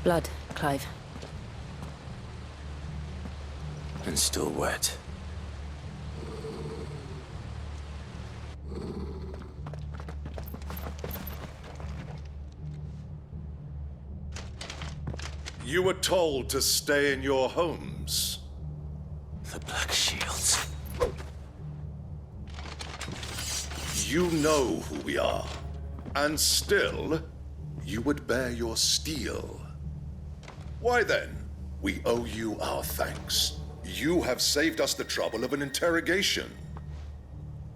Blood, Clive. And still wet. You were told to stay in your homes. The Black Shields. You know who we are. And still, you would bear your steel. Why then, we owe you our thanks. You have saved us the trouble of an interrogation.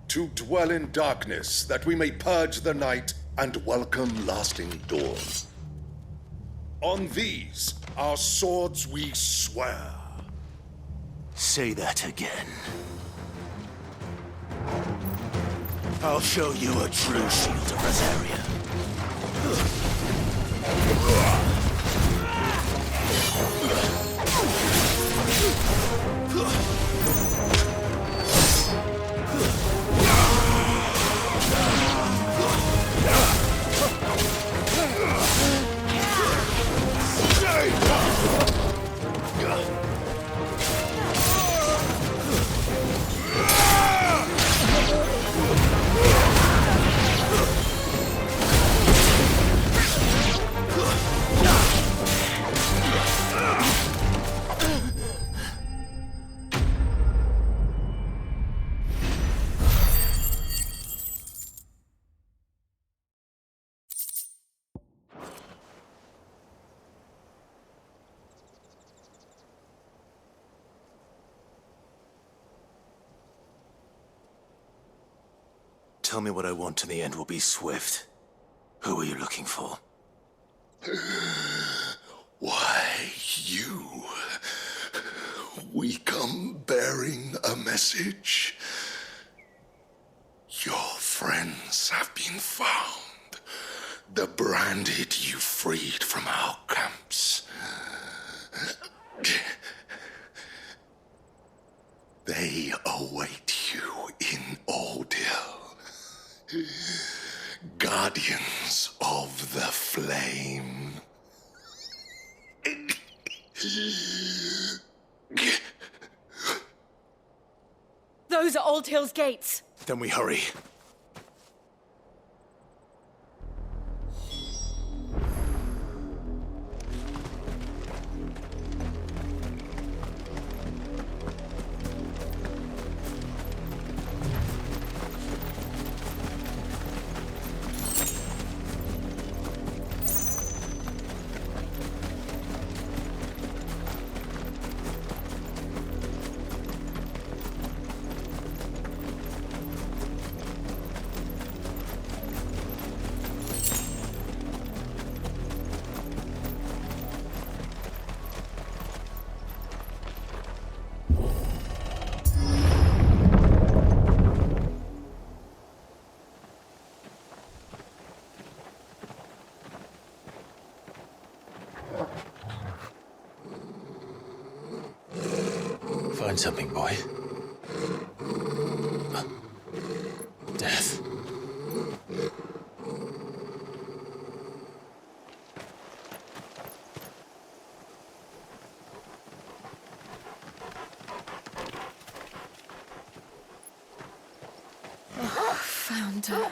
To dwell in darkness, that we may purge the night and welcome lasting dawn. On these, our swords we swear. Say that again. I'll show you a true shield of Rosaria. Tell me what I want and the end will be swift. Who are you looking for? Why, you. We come bearing a message. Your friends have been found. The branded you freed from our camps. They await you in Ordeal. Guardians of the Flame. Those are Old Hill's gates. Then we hurry. Find something, boy. Death. Found her.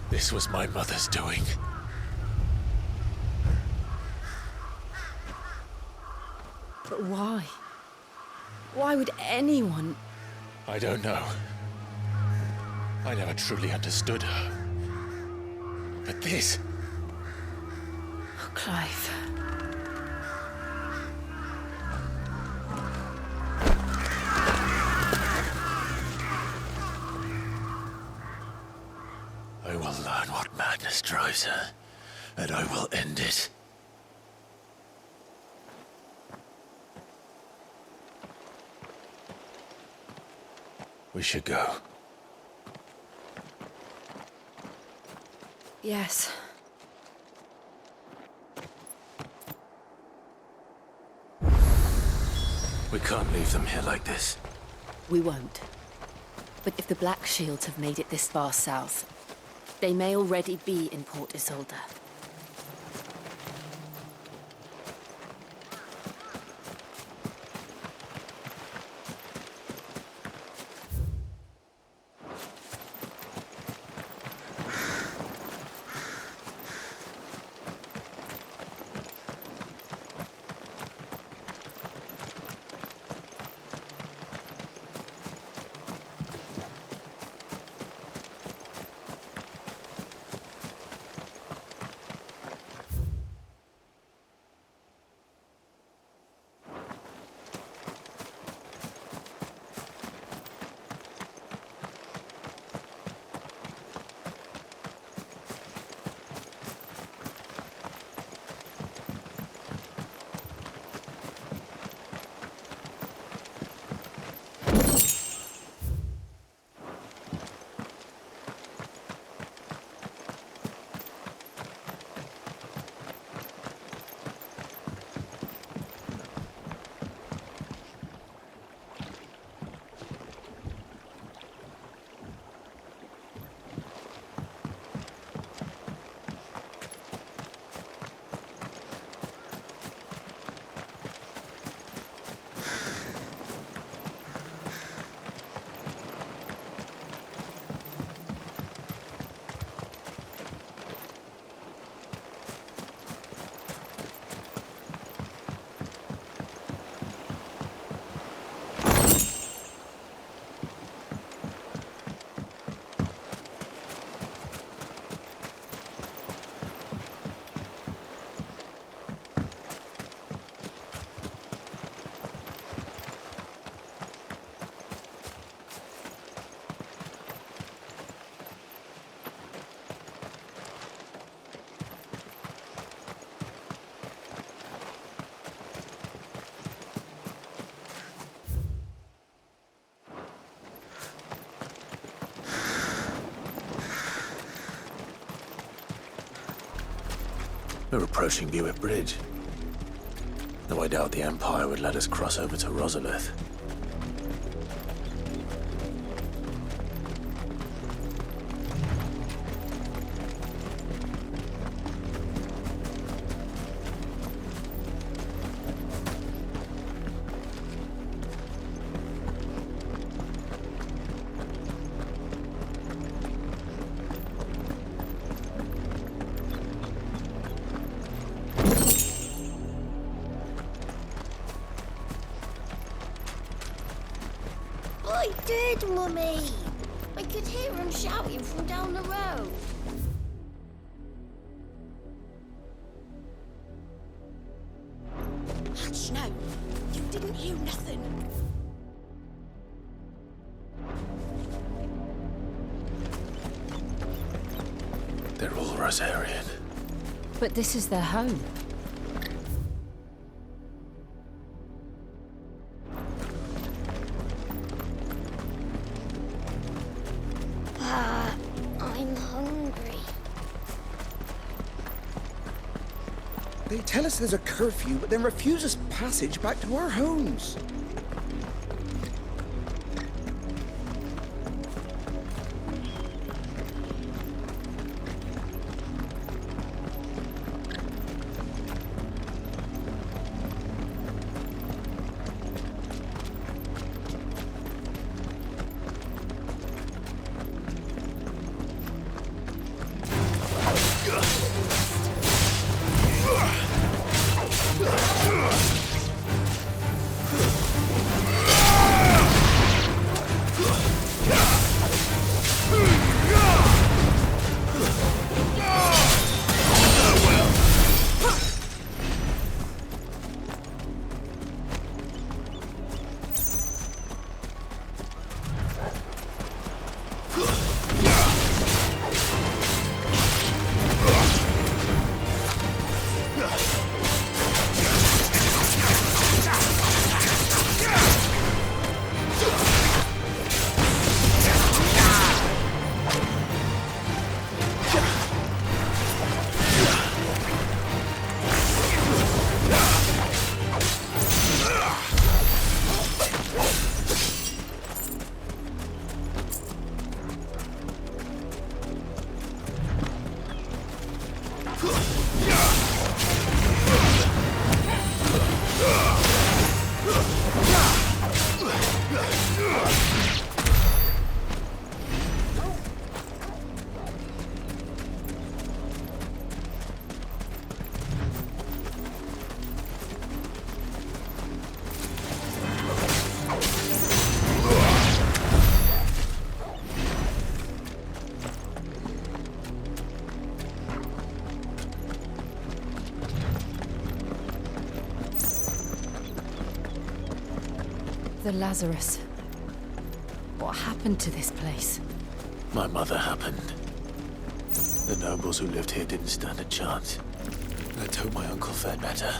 This was my mother's doing. But why? Why would anyone... I don't know. I never truly understood her. But this... Oh, Clive. I will learn. lives her, and I will end it. We should go. Yes. We can't leave them here like this. We won't. But if the Black Shields have made it this far south, they may already be in Port Isolde. We're approaching Buick Bridge. Though I doubt the Empire would let us cross over to Rosalith. I did, Mummy! I could hear him shouting from down the road. Hush, no. You didn't hear nothing. They're all Rosarian. But this is their home. I'm hungry. They tell us there's a curfew, but then refuse us passage back to our homes. the Lazarus. What happened to this place? My mother happened. The nobles who lived here didn't stand a chance. Let's hope my uncle fared better.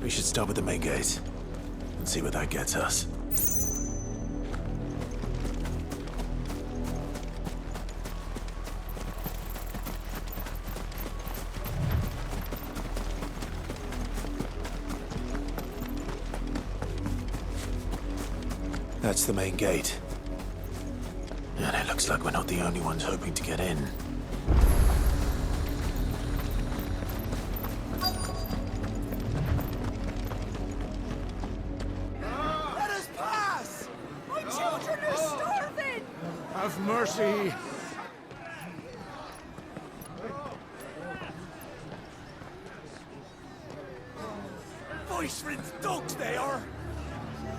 We should start with the main gate and see where that gets us. That's the main gate. And it looks like we're not the only ones hoping to get in. Let us pass! My children are starving! Have mercy! Voice-ridden dogs they are!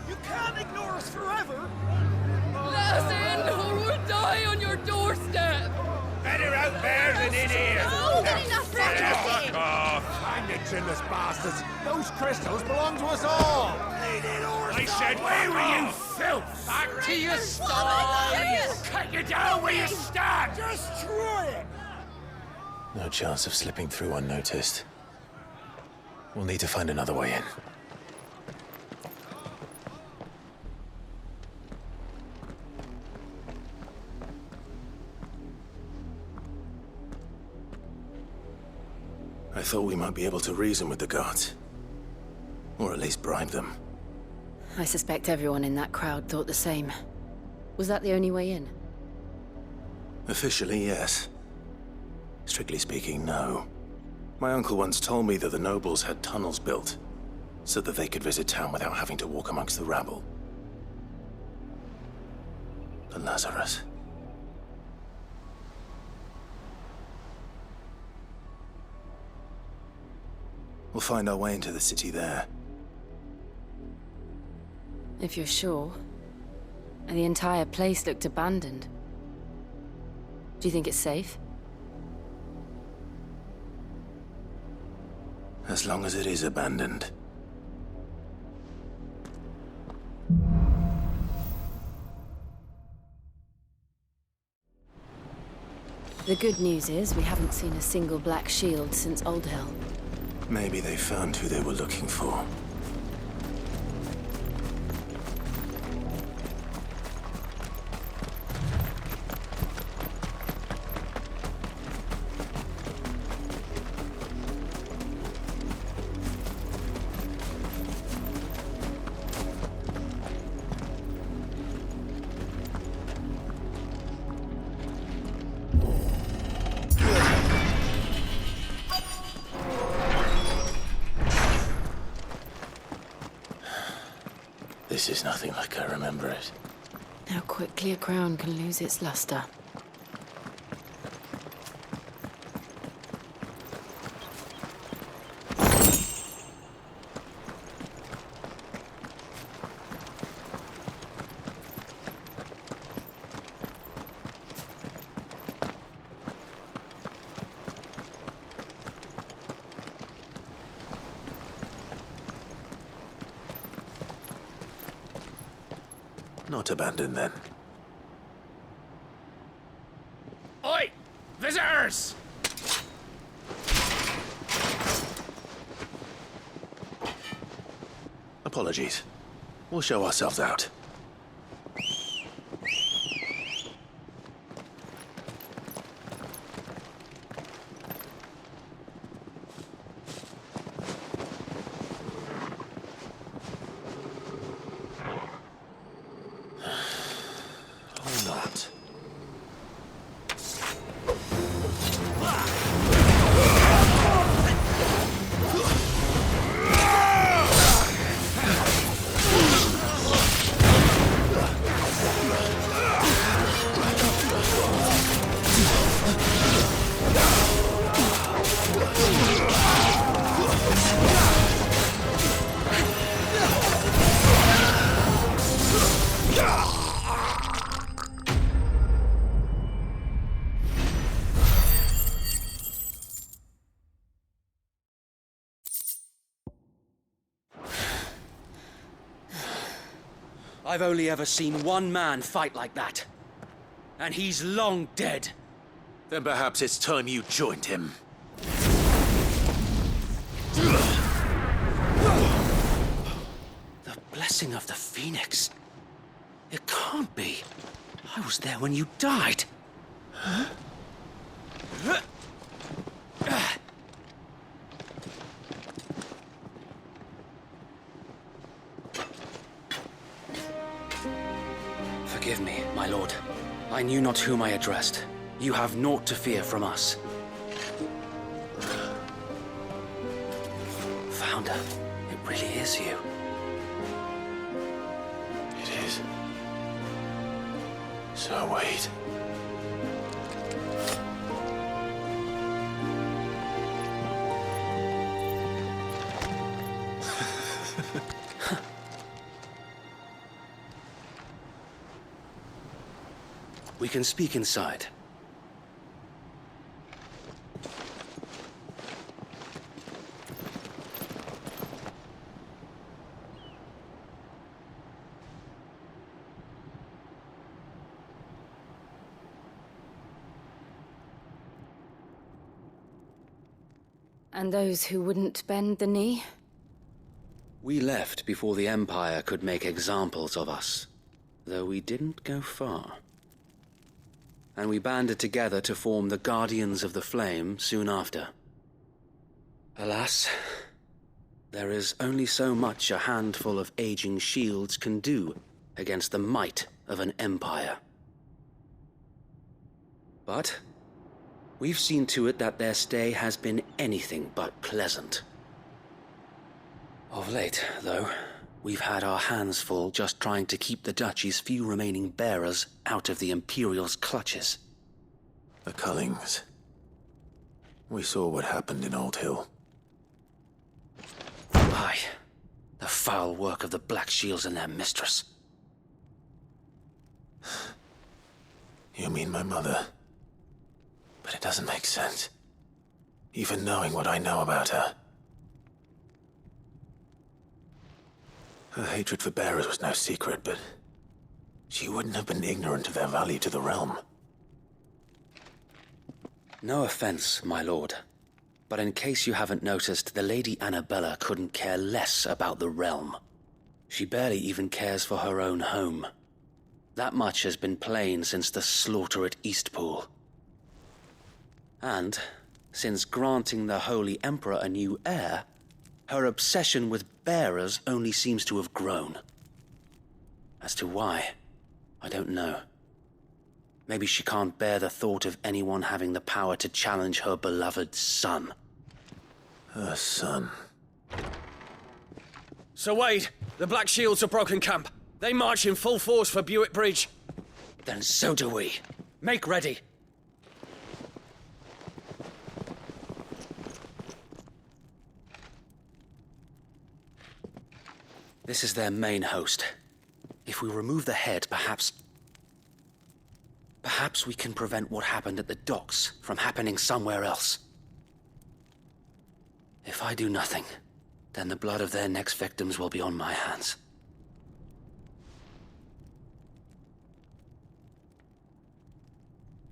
You can't ignore us forever! Let us in, or we'll die on your doorstep! Better out there than in here! Oh, get enough Fuck off! Hang the chinless bastards! Those crystals belong to us all! I said, where were you, filth? Back to your stall! Cut you down where you stand! Destroy it! No chance of slipping through unnoticed. We'll need to find another way in. I thought we might be able to reason with the guards. Or at least bribe them. I suspect everyone in that crowd thought the same. Was that the only way in? Officially, yes. Strictly speaking, no. My uncle once told me that the nobles had tunnels built, so that they could visit town without having to walk amongst the rabble. The Lazarus. We'll find our way into the city there. If you're sure. The entire place looked abandoned. Do you think it's safe? As long as it is abandoned. The good news is we haven't seen a single black shield since Old Hill. Maybe they found who they were looking for. This is nothing like I remember it. How quickly a crown can lose its luster. Not abandoned, then. Oi! Visitors! Apologies. We'll show ourselves out. Or not. I've only ever seen one man fight like that. And he's long dead. Then perhaps it's time you joined him. The blessing of the Phoenix. It can't be. I was there when you died. Forgive me, my lord. I knew not whom I addressed. You have naught to fear from us. Founder, it really is you. It is. So wait. We can speak inside. And those who wouldn't bend the knee? We left before the Empire could make examples of us, though we didn't go far. And we banded together to form the Guardians of the Flame soon after. Alas, there is only so much a handful of aging shields can do against the might of an empire. But we've seen to it that their stay has been anything but pleasant. Of late, though, we've had our hands full just trying to keep the Duchy's few remaining bearers out of the Imperial's clutches. The Cullings. We saw what happened in Old Hill. Aye, the foul work of the Black Shields and their mistress. You mean my mother? But it doesn't make sense. Even knowing what I know about her. Her hatred for bearers was no secret, but she wouldn't have been ignorant of their value to the realm. No offense, my lord, but in case you haven't noticed, the Lady Annabella couldn't care less about the realm. She barely even cares for her own home. That much has been plain since the slaughter at Eastpool. And, since granting the Holy Emperor a new heir, her obsession with bearers only seems to have grown. As to why, I don't know. Maybe she can't bear the thought of anyone having the power to challenge her beloved son. Her son. Sir Wade, the Black Shields have broken camp. They march in full force for Buick Bridge. Then so do we. Make ready. This is their main host. If we remove the head, perhaps we can prevent what happened at the docks from happening somewhere else. If I do nothing, then the blood of their next victims will be on my hands.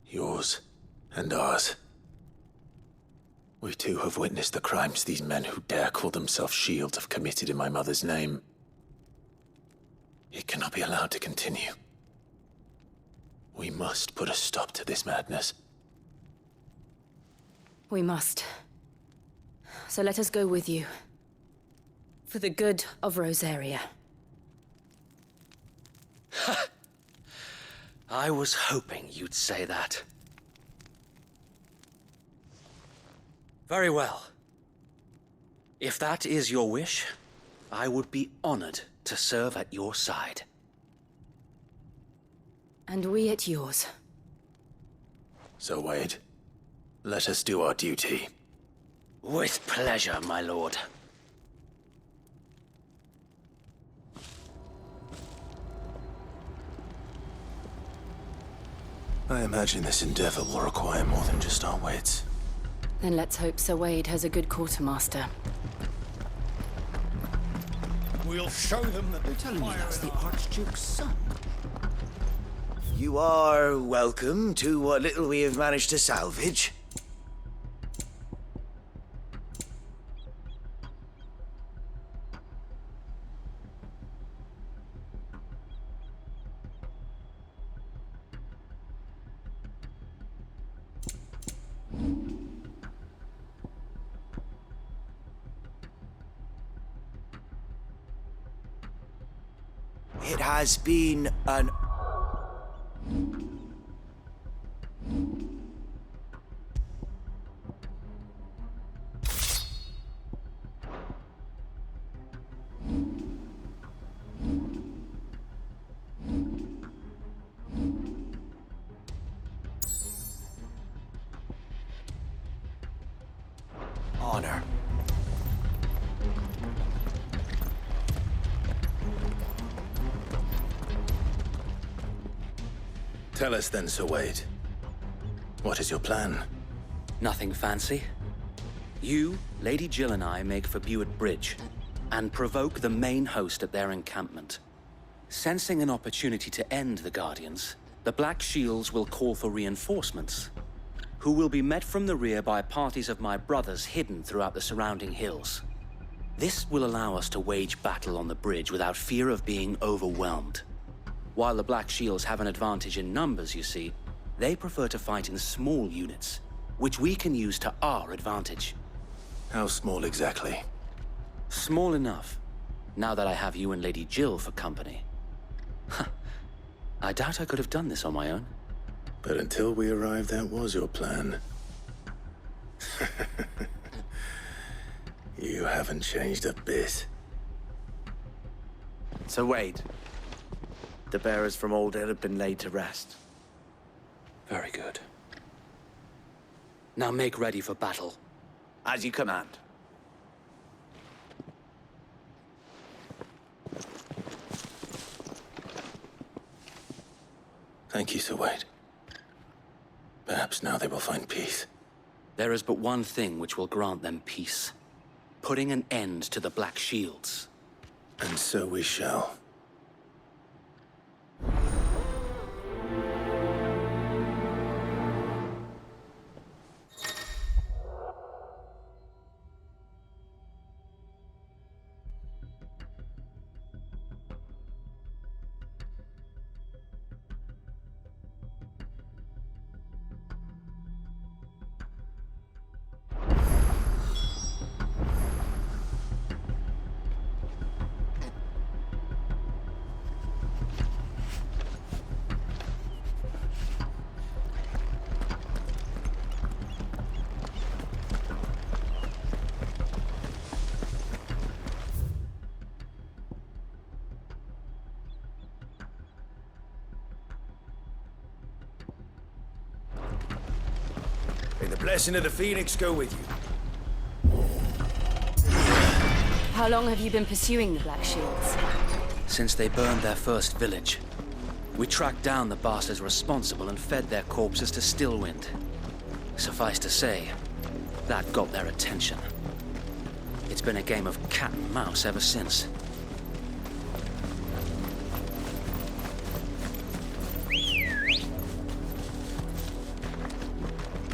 Yours and ours. We too have witnessed the crimes these men who dare call themselves shields have committed in my mother's name. It cannot be allowed to continue. We must put a stop to this madness. We must. So let us go with you. For the good of Rosaria. I was hoping you'd say that. Very well. If that is your wish, I would be honored to serve at your side. And we at yours. So, Wade, let us do our duty. With pleasure, my lord. I imagine this endeavor will require more than just our wits. Then let's hope Sir Wade has a good quartermaster. We'll show them that You're telling me that's the Archduke's son? You are welcome to what little we have managed to salvage. It has been an honor. Tell us then, Sir Wade. What is your plan? Nothing fancy. You, Lady Jill and I make for Buett Bridge and provoke the main host at their encampment. Sensing an opportunity to end the Guardians, the Black Shields will call for reinforcements, who will be met from the rear by parties of my brothers hidden throughout the surrounding hills. This will allow us to wage battle on the bridge without fear of being overwhelmed. While the Black Shields have an advantage in numbers, you see, they prefer to fight in small units, which we can use to our advantage. How small exactly? Small enough, now that I have you and Lady Jill for company. I doubt I could have done this on my own. But until we arrived, that was your plan. You haven't changed a bit. So Wade, the bearers from Old Hill have been laid to rest. Very good. Now make ready for battle. As you command. Thank you, Sir Wade. Perhaps now they will find peace. There is but one thing which will grant them peace. Putting an end to the Black Shields. And so we shall. May the blessing of the Phoenix go with you. How long have you been pursuing the Black Shields? Since they burned their first village, we tracked down the bastards responsible and fed their corpses to Stillwind. Suffice to say, that got their attention. It's been a game of cat and mouse ever since.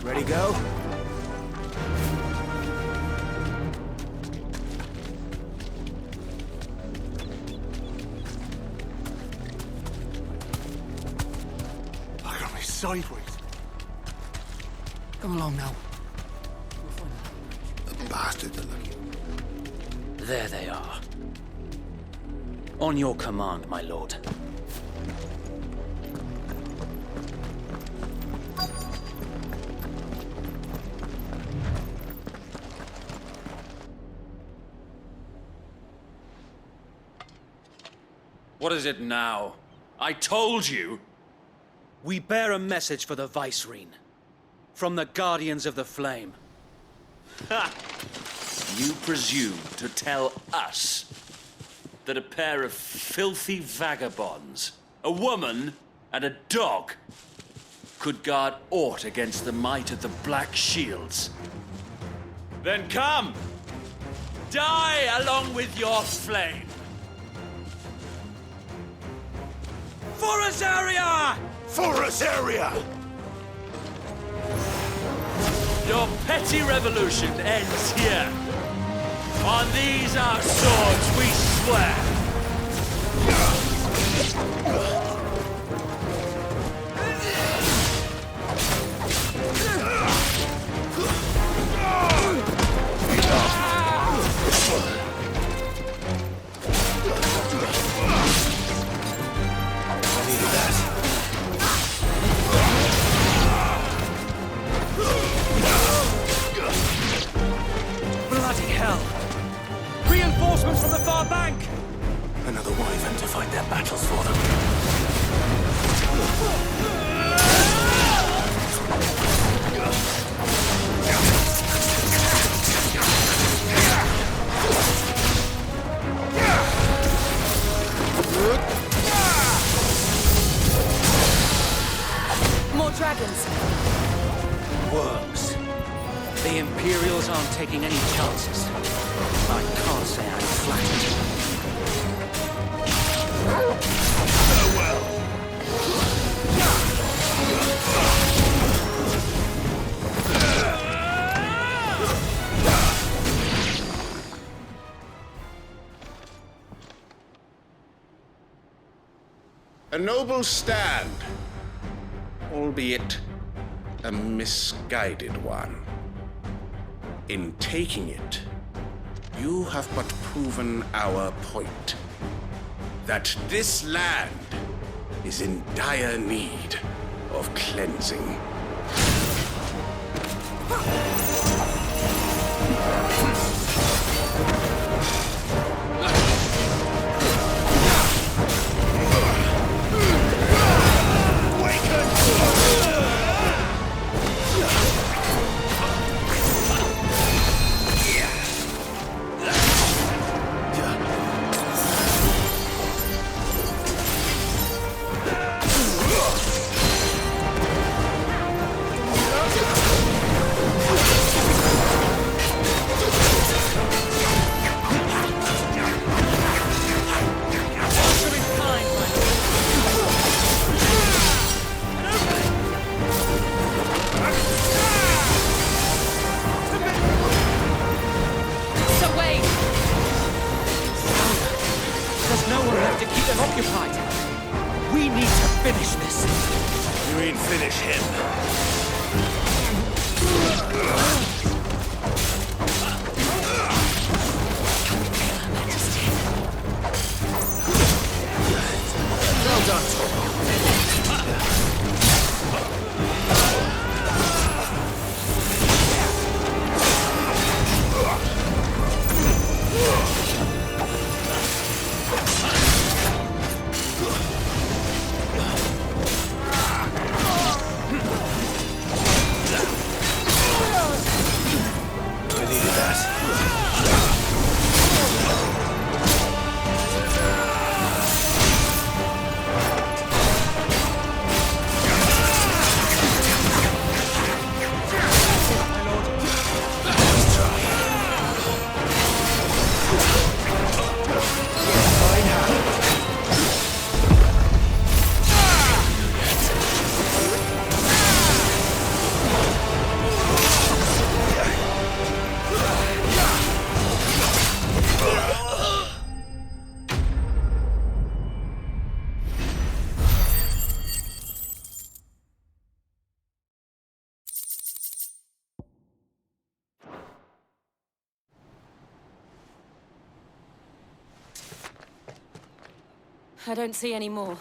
Ready, go? sideways. Come along now. The bastards are lucky. There they are. On your command, my lord. What is it now? I told you! We bear a message for the Vicereine. From the Guardians of the Flame. Ha! You presume to tell us that a pair of filthy vagabonds, a woman and a dog, could guard aught against the might of the Black Shields? Then come! Die along with your flame! For Azaria! For Azaria! Your petty revolution ends here. On these our swords we swear. Bloody hell! Reinforcements from the far bank! Another wyvern to fight their battles for them. More dragons. Worms. The Imperials aren't taking any chances. I can't say I'm flattered. A noble stand, albeit a misguided one. In taking it, you have but proven our point. That this land is in dire need of cleansing. There's no one left to keep them occupied. We need to finish this. You mean finish him? Well done, I don't see any more.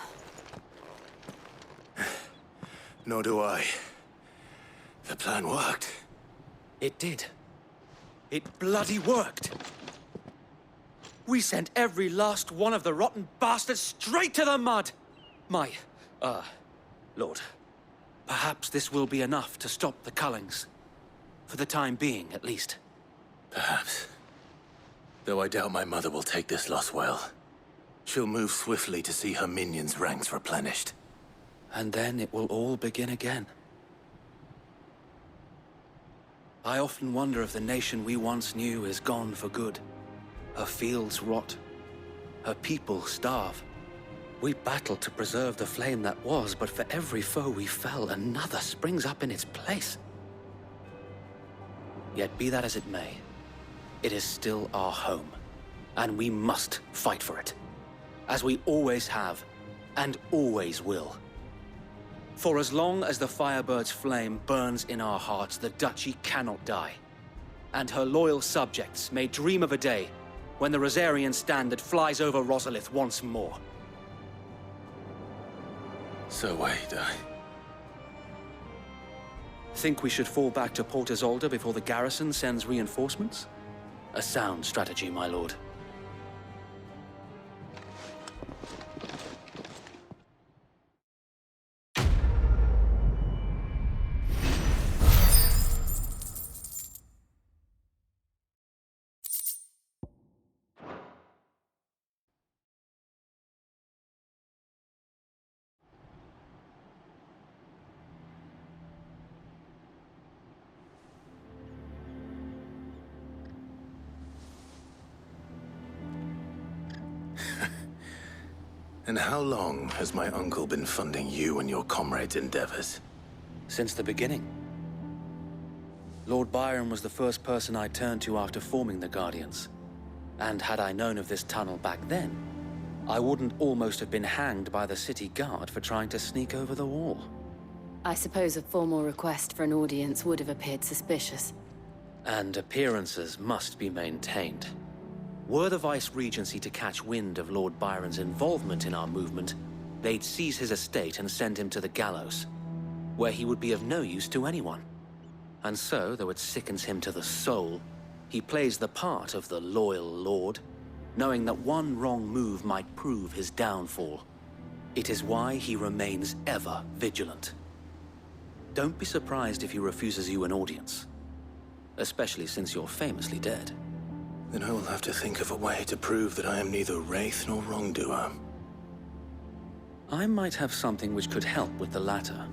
Nor do I. The plan worked. It did. It bloody worked. We sent every last one of the rotten bastards straight to the mud! My, Lord, perhaps this will be enough to stop the Cullings. For the time being, at least. Perhaps. Though I doubt my mother will take this loss well. She'll move swiftly to see her minions' ranks replenished. And then it will all begin again. I often wonder if the nation we once knew is gone for good. Her fields rot. Her people starve. We battled to preserve the flame that was, but for every foe we fell, another springs up in its place. Yet be that as it may, it is still our home, and we must fight for it, as we always have, and always will. For as long as the Firebird's flame burns in our hearts, the Duchy cannot die. And her loyal subjects may dream of a day when the Rosarian standard flies over Rosalith once more. So wait, Think we should fall back to Port Isolde before the garrison sends reinforcements? A sound strategy, my lord. And how long has my uncle been funding you and your comrades' endeavors? Since the beginning. Lord Byron was the first person I turned to after forming the Guardians. And had I known of this tunnel back then, I wouldn't almost have been hanged by the city guard for trying to sneak over the wall. I suppose a formal request for an audience would have appeared suspicious. And appearances must be maintained. Were the Vice-Regency to catch wind of Lord Byron's involvement in our movement, they'd seize his estate and send him to the gallows, where he would be of no use to anyone. And so, though it sickens him to the soul, he plays the part of the loyal lord, knowing that one wrong move might prove his downfall. It is why he remains ever vigilant. Don't be surprised if he refuses you an audience, especially since you're famously dead. Then I will have to think of a way to prove that I am neither wraith nor wrongdoer. I might have something which could help with the latter.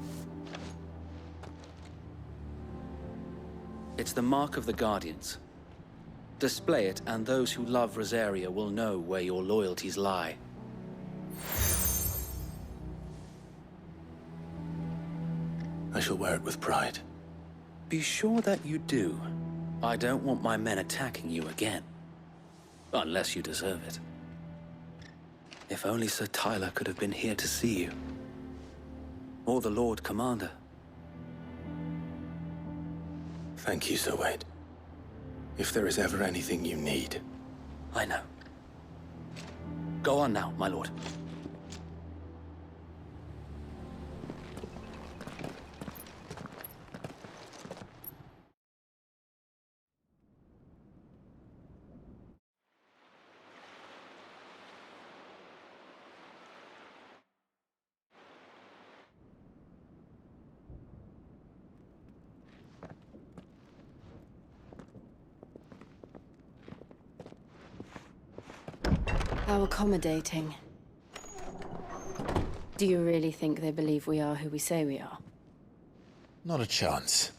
It's the mark of the Guardians. Display it, and those who love Rosaria will know where your loyalties lie. I shall wear it with pride. Be sure that you do. I don't want my men attacking you again. Unless you deserve it. If only Sir Tyler could have been here to see you. Or the Lord Commander. Thank you, Sir Wade. If there is ever anything you need. I know. Go on now, my lord. How accommodating. Do you really think they believe we are who we say we are? Not a chance.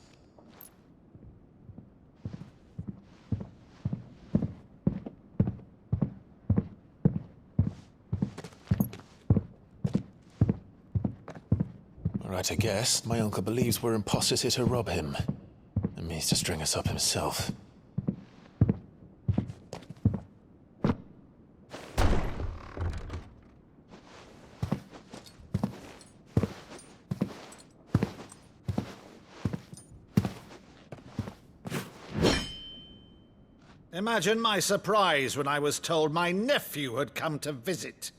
All right, I guess. My uncle believes we're imposters here to rob him. And means to string us up himself. Imagine my surprise when I was told my nephew had come to visit.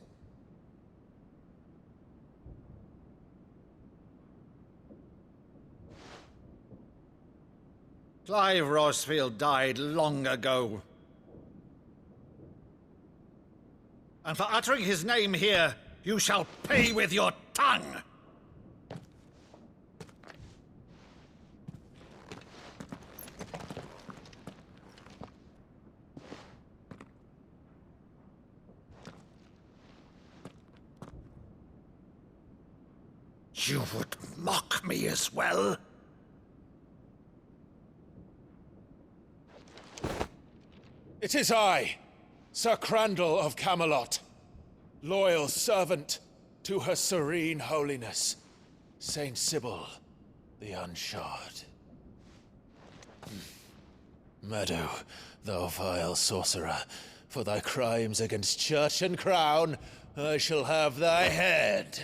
Clive Rossfield died long ago. And for uttering his name here, you shall pay with your tongue! You would mock me as well? It is I, Sir Crandall of Camelot, loyal servant to Her Serene Holiness, Saint Sybil the Unshod. Meadow, thou vile sorcerer, for thy crimes against church and crown, I shall have thy head.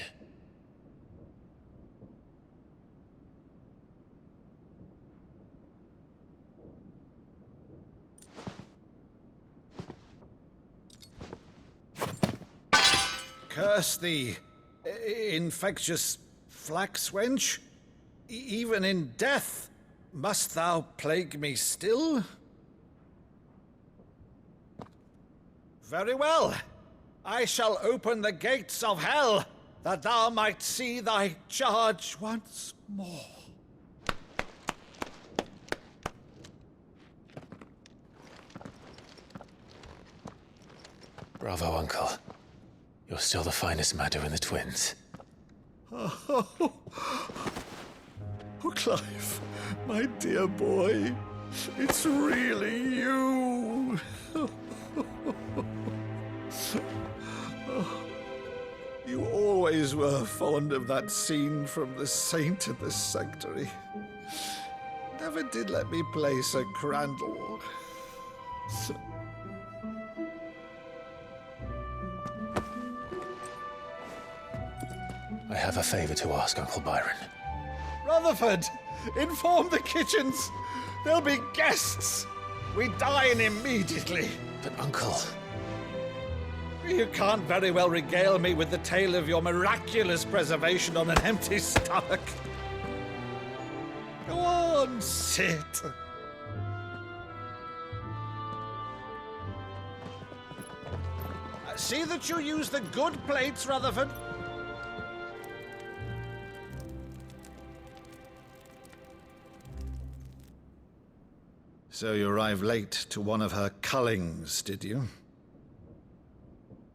Curse thee, infectious flax wench. Even in death, must thou plague me still? Very well. I shall open the gates of hell, that thou might see thy charge once more. Bravo, Uncle. You're still the finest Maddo in the twins. Oh, Clive, my dear boy, it's really you. You always were fond of that scene from The Saint in the Sanctuary. Never did let me play Sir Crandall. I have a favor to ask, Uncle Byron. Rutherford, inform the kitchens. There'll be guests. We dine immediately. But, Uncle... You can't very well regale me with the tale of your miraculous preservation on an empty stomach. Go on, sit. See that you use the good plates, Rutherford. So you arrived late to one of her cullings, did you?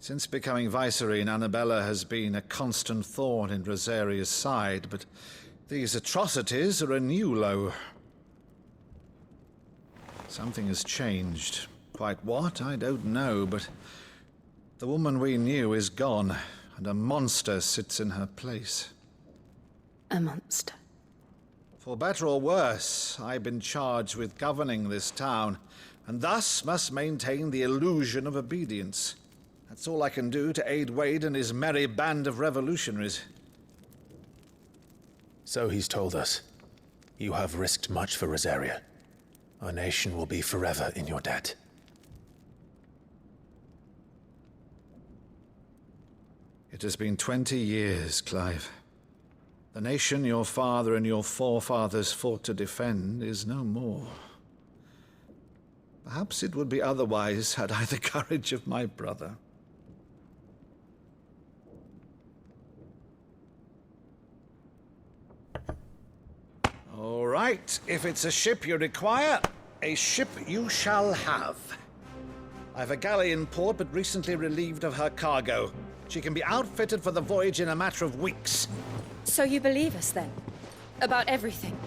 Since becoming Vicereine, Annabella has been a constant thorn in Rosaria's side, but these atrocities are a new low. Something has changed. Quite what, I don't know, but the woman we knew is gone, and a monster sits in her place. A monster. For better or worse, I've been charged with governing this town, and thus must maintain the illusion of obedience. That's all I can do to aid Wade and his merry band of revolutionaries. So he's told us. You have risked much for Rosaria. Our nation will be forever in your debt. It has been 20 years, Clive. The nation your father and your forefathers fought to defend is no more. Perhaps it would be otherwise had I the courage of my brother. All right, if it's a ship you require, a ship you shall have. I've a galley in port, but recently relieved of her cargo. She can be outfitted for the voyage in a matter of weeks. So you believe us, then? About everything?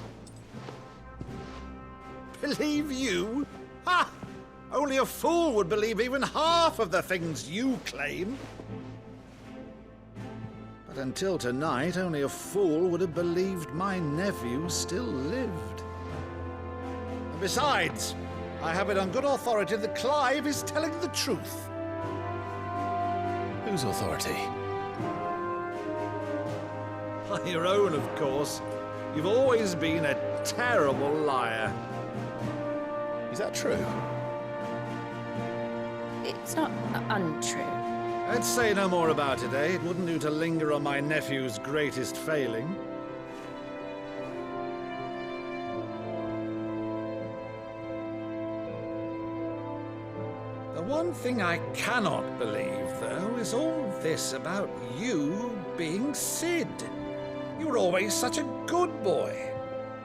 Believe you? Ha! Only a fool would believe even half of the things you claim. But until tonight, only a fool would have believed my nephew still lived. And besides, I have it on good authority that Clive is telling the truth. Whose authority? On your own, of course. You've always been a terrible liar. Is that true? It's not untrue. Let's say no more about it, eh? It wouldn't do to linger on my nephew's greatest failing. thing I cannot believe, though, is all this about you being Sid. You were always such a good boy,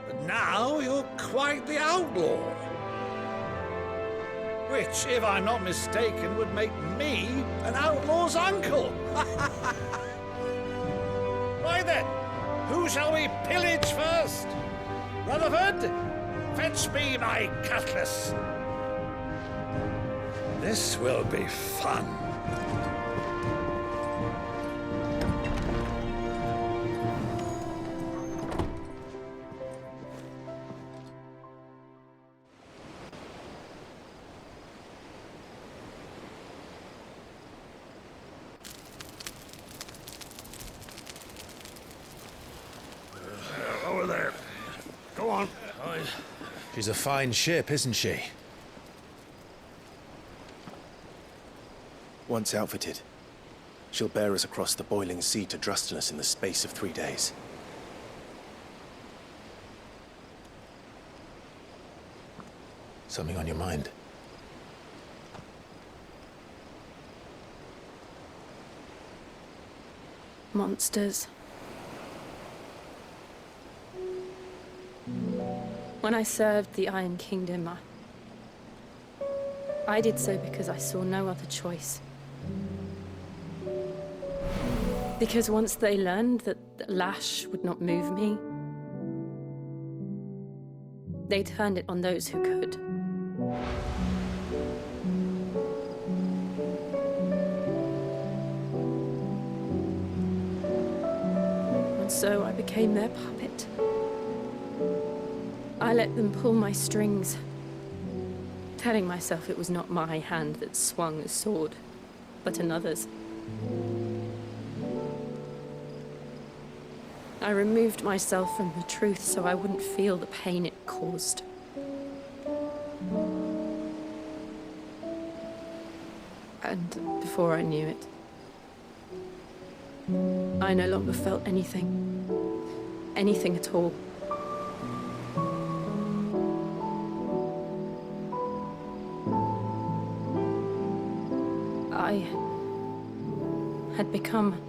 but now you're quite the outlaw. Which, if I'm not mistaken, would make me an outlaw's uncle. Why then, who shall we pillage first? Rutherford, fetch me my cutlass. This will be fun. Over there. Go on. She's a fine ship, isn't she? Once outfitted, she'll bear us across the boiling sea to Drustinus in the space of 3 days. Something on your mind? Monsters. When I served the Iron Kingdom, I did so because I saw no other choice. Because once they learned that the lash would not move me, they turned it on those who could. And so I became their puppet. I let them pull my strings, telling myself it was not my hand that swung a sword, but another's. I removed myself from the truth so I wouldn't feel the pain it caused. And before I knew it, I no longer felt anything. Anything at all. I had become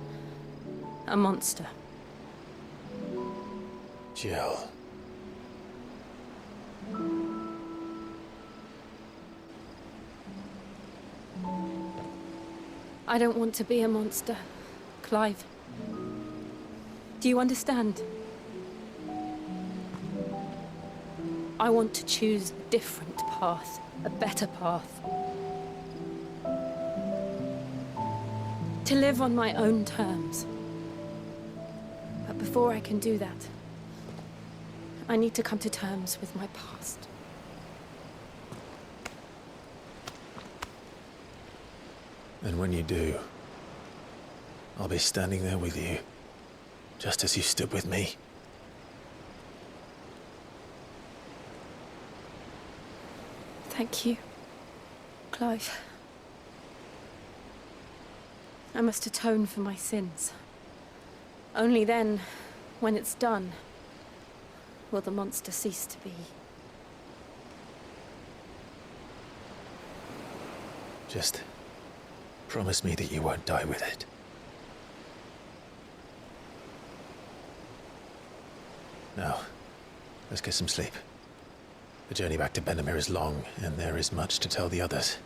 a monster. Jill. I don't want to be a monster, Clive. Do you understand? I want to choose a different path, a better path. To live on my own terms. But before I can do that, I need to come to terms with my past. And when you do, I'll be standing there with you, just as you stood with me. Thank you, Clive. I must atone for my sins. Only then, when it's done, will the monster cease to be. Just promise me that you won't die with it. Now, let's get some sleep. The journey back to Benamir is long, and there is much to tell the others.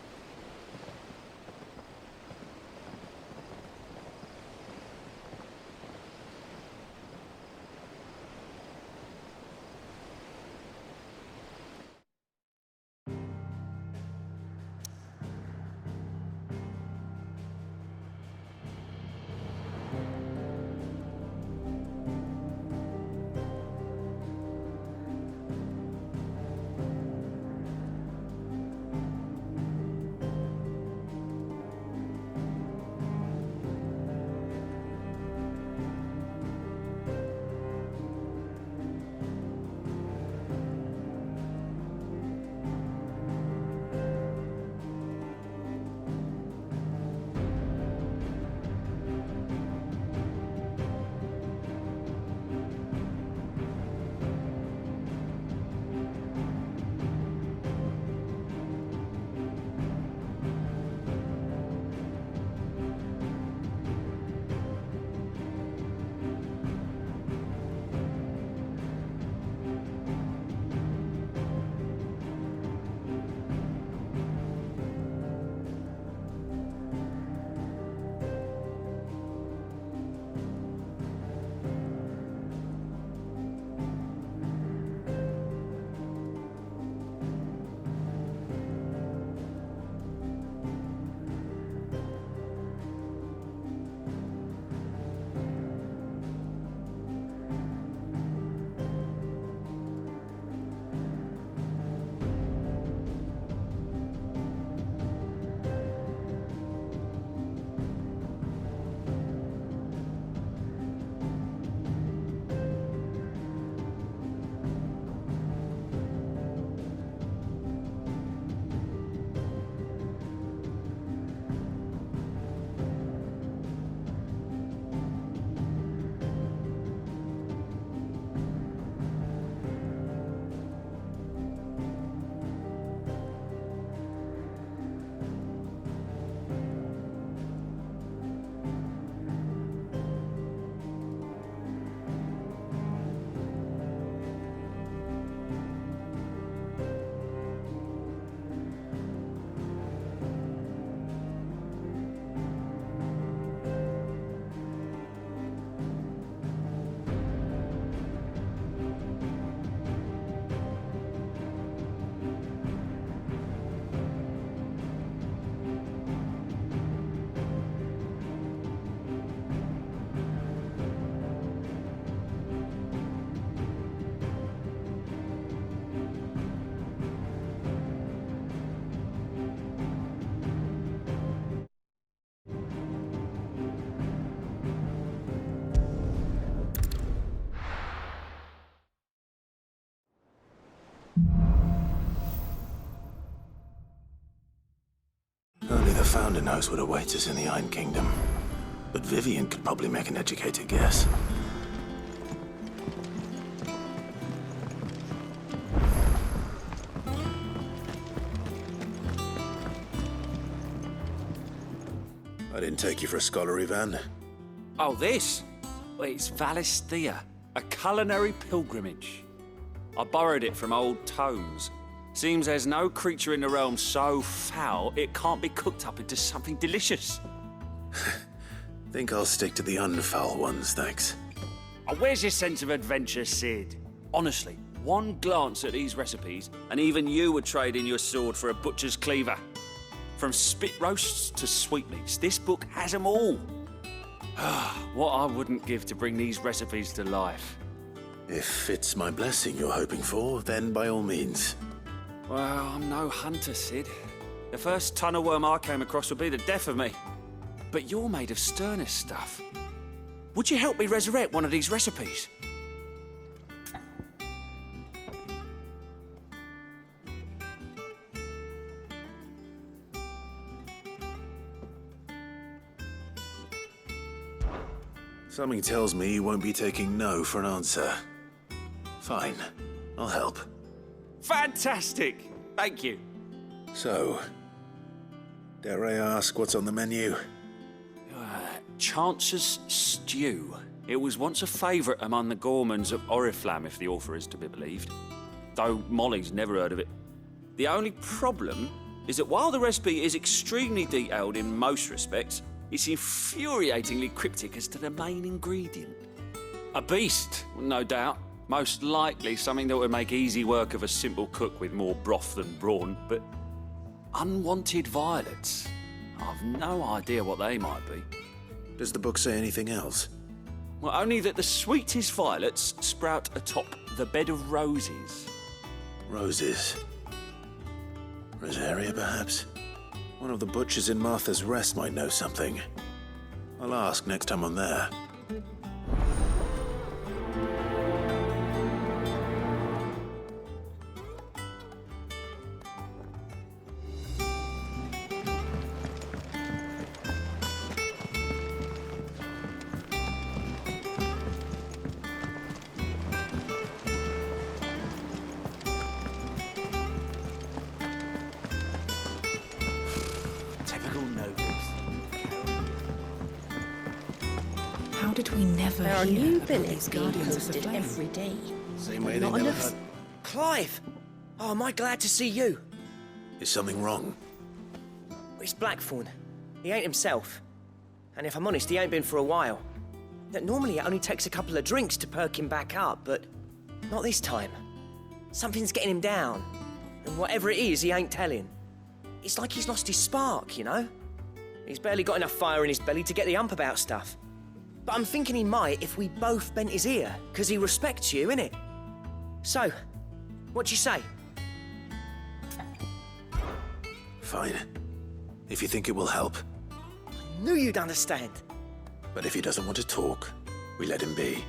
Only the Founder knows what awaits us in the Iron Kingdom. But Vivian could probably make an educated guess. I didn't take you for a scholar, Ivan. Oh, this? Well, it's Valisthea, a culinary pilgrimage. I borrowed it from old tomes. Seems there's no creature in the realm so foul it can't be cooked up into something delicious. Think I'll stick to the unfoul ones, thanks. Oh, where's your sense of adventure, Sid? Honestly, one glance at these recipes, and even you would trade in your sword for a butcher's cleaver. From spit roasts to sweetmeats, this book has them all. What I wouldn't give to bring these recipes to life. If it's my blessing you're hoping for, then by all means. Well, I'm no hunter, Sid. The first tunnel worm I came across would be the death of me. But you're made of sterner stuff. Would you help me resurrect one of these recipes? Something tells me you won't be taking no for an answer. Fine, I'll help. Fantastic! Thank you. So, dare I ask what's on the menu? Chance's Stew. It was once a favourite among the gourmands of Oriflamme, if the author is to be believed. Though Molly's never heard of it. The only problem is that while the recipe is extremely detailed in most respects, it's infuriatingly cryptic as to the main ingredient. A beast, no doubt. Most likely something that would make easy work of a simple cook with more broth than brawn, but unwanted violets. I've no idea what they might be. Does the book say anything else? Well, only that the sweetest violets sprout atop the bed of roses. Roses. Rosaria, perhaps? One of the butchers in Martha's Rest might know something. I'll ask next time I'm there. How did we never There are hear new about billets these being Guardians of the posted Flame? every day. Same way they Not never enough. had... Clive! Oh, am I glad to see you? Is something wrong? It's Blackthorn. He ain't himself. And if I'm honest, he ain't been for a while. That normally it only takes a couple of drinks to perk him back up, but not this time. Something's getting him down. And whatever it is, he ain't telling. It's like he's lost his spark, you know? He's barely got enough fire in his belly to get the ump about stuff. But I'm thinking he might if we both bent his ear, because he respects you, innit? So, what do you say? Fine. If you think it will help. Knew you'd understand. But if he doesn't want to talk, we let him be.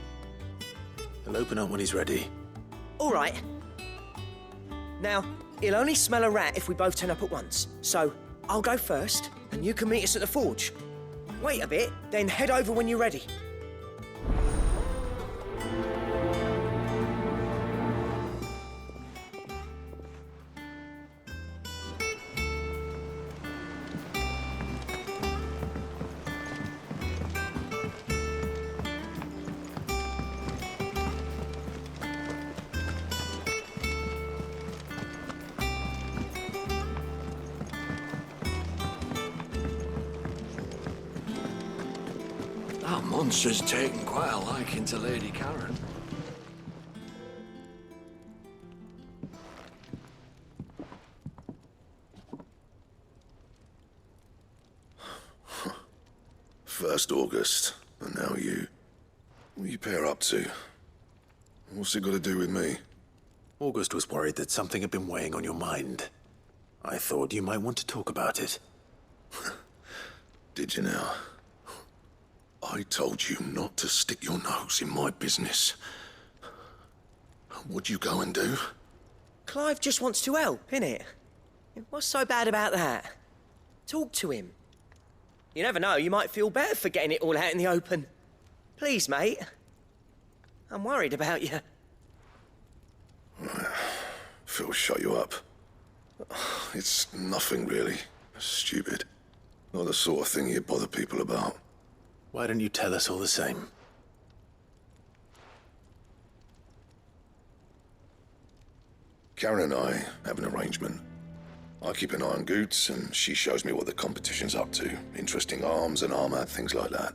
He'll open up when he's ready. All right. Now, he'll only smell a rat if we both turn up at once. So, I'll go first, and you can meet us at the forge. Wait a bit, then head over when you're ready. That monster's taken quite a liking to Lady Karen. First August, and now you. What are you pair up to? What's it got to do with me? August was worried that something had been weighing on your mind. I thought you might want to talk about it. Did you now? I told you not to stick your nose in my business. What'd you go and do? Clive just wants to help, innit? What's so bad about that? Talk to him. You never know, you might feel better for getting it all out in the open. Please, mate. I'm worried about you. Phil shut you up. It's nothing really. Stupid. Not the sort of thing you bother people about. Why don't you tell us all the same? Karen and I have an arrangement. I keep an eye on Goots, and she shows me what the competition's up to. Interesting arms and armor, things like that.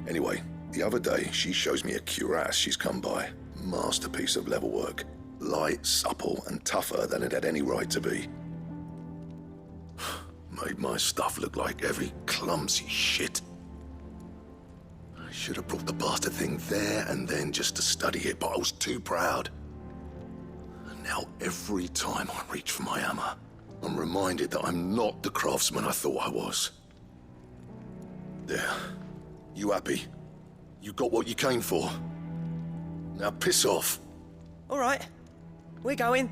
Anyway, the other day, she shows me a cuirass she's come by. Masterpiece of level work. Light, supple, and tougher than it had any right to be. Made my stuff look like every clumsy shit. I should have brought the bastard thing there and then just to study it, but I was too proud. And now every time I reach for my hammer, I'm reminded that I'm not the craftsman I thought I was. There. You happy? You got what you came for. Now piss off. All right, we're going.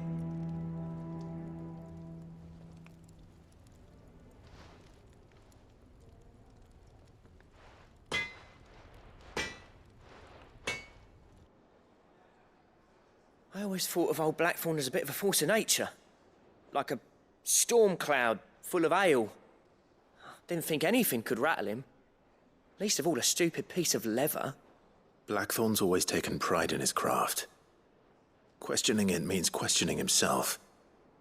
I always thought of old Blackthorn as a bit of a force of nature. Like a storm cloud full of ale. Didn't think anything could rattle him. Least of all a stupid piece of leather. Blackthorn's always taken pride in his craft. Questioning it means questioning himself.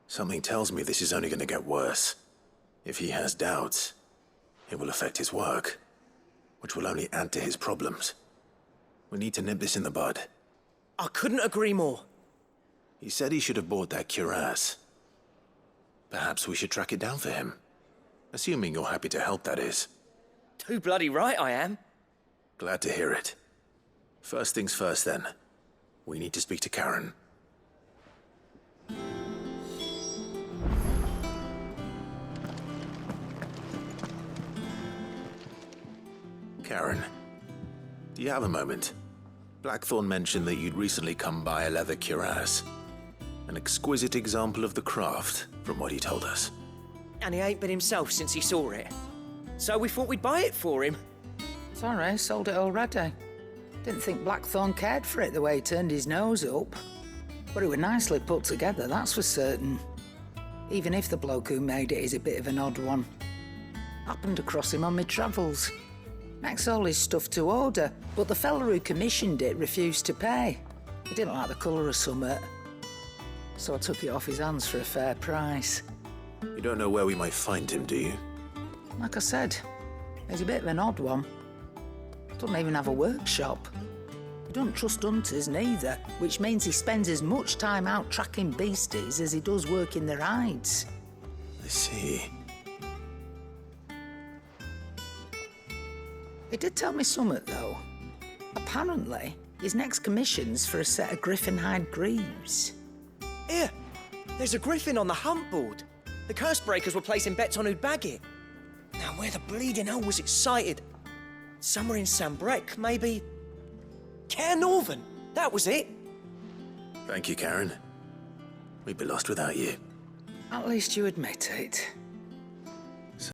Something tells me this is only going to get worse. If he has doubts, it will affect his work, which will only add to his problems. We need to nip this in the bud. I couldn't agree more. He said he should have bought that cuirass. Perhaps we should track it down for him. Assuming you're happy to help, that is. Too bloody right I am. Glad to hear it. First things first, then. We need to speak to Karen. Karen, do you have a moment? Blackthorn mentioned that you'd recently come by a leather cuirass. An exquisite example of the craft, from what he told us. And he ain't been himself since he saw it. So we thought we'd buy it for him. Sorry, sold it already. Didn't think Blackthorn cared for it the way he turned his nose up. But it was nicely put together, that's for certain. Even if the bloke who made it is a bit of an odd one. Happened across him on my travels. Makes all his stuff to order, but the fella who commissioned it refused to pay. He didn't like the colour of summit. So I took it off his hands for a fair price. You don't know where we might find him, do you? Like I said, he's a bit of an odd one. Doesn't even have a workshop. He doesn't trust hunters neither, which means he spends as much time out tracking beasties as he does working their hides. I see. He did tell me something, though. Apparently, his next commission's for a set of griffin hide greaves. Here, there's a griffin on the hunt board. The curse breakers were placing bets on who'd bag it. Now, where the bleeding hell was it sighted? Somewhere in Sambrec, maybe... Cairnorthern, that was it. Thank you, Karen. We'd be lost without you. At least you admit it.